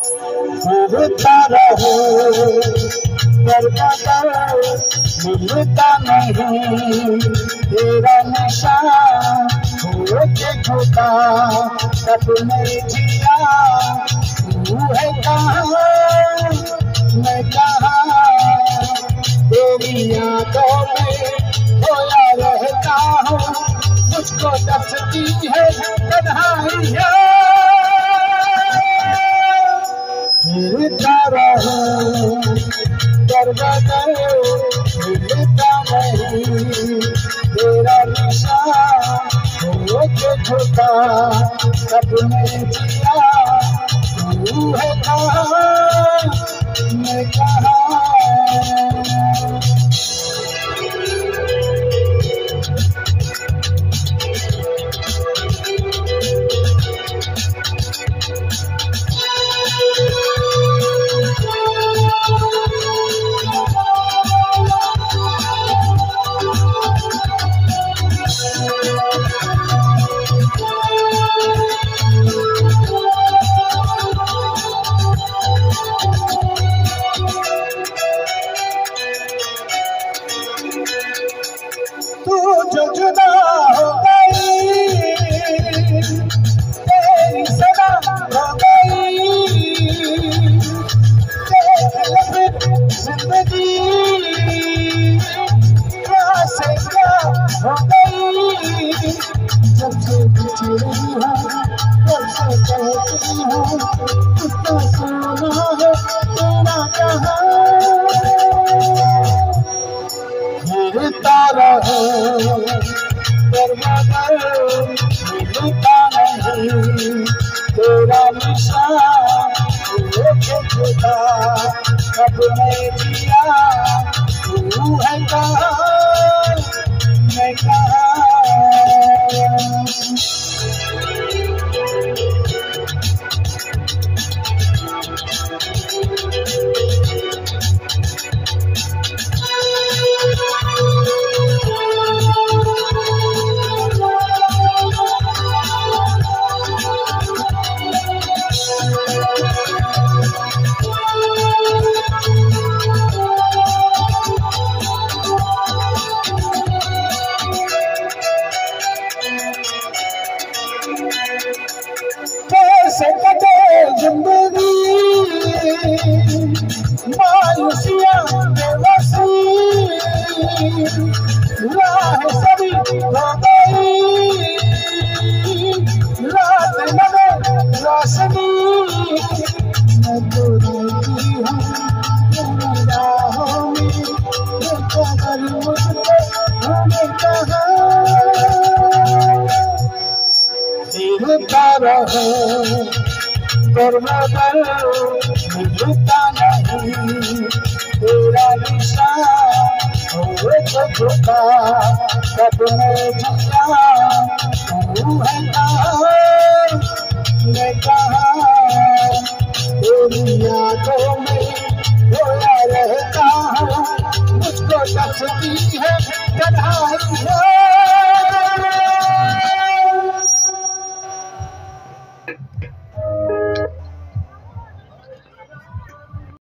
मिलता रहो दरवाजा मिलता नहीं तेरा निशान हो के झूठा तब नहीं जिया तू है कहाँ मैं कहाँ तेरी यादों में खोया रहता हूँ मुझको दसती है तन्हाइयाँ मिलता रहो दरवाजा मिलता नहीं तेरा निशान हो के झूठा तब नहीं जिया तू है कहाँ मैं कहाँ तू जो जुदा हो गई तेरी सदा हो गई तेरी जिंदगी क्या से क्या हो गई जब से बिछड़ी हूँ जब से कहती हूँ कितना सोना है तेरा कहाँ मिलता रहो दरवाजा मिलता नहीं तेरा निशान हो के झूठा कब नहीं जिया तू है कहाँ मैं कहाँ कैसे कटे जिंदगी मायूसियाँ बेबसी राह सभी हो गई रात लगे रोशनी मैं तो रहती हूँ तेरी राहों में बेखबर मुझको हमें कहाँ मिलता रहो दरवाजा मिलता नहीं तेरा निशान हो के झूठा कब नहीं जिया तू है कहाँ मैं कहाँ तेरी यादों में खोया रहता हूँ मुझको दसती है तन्हाइयाँ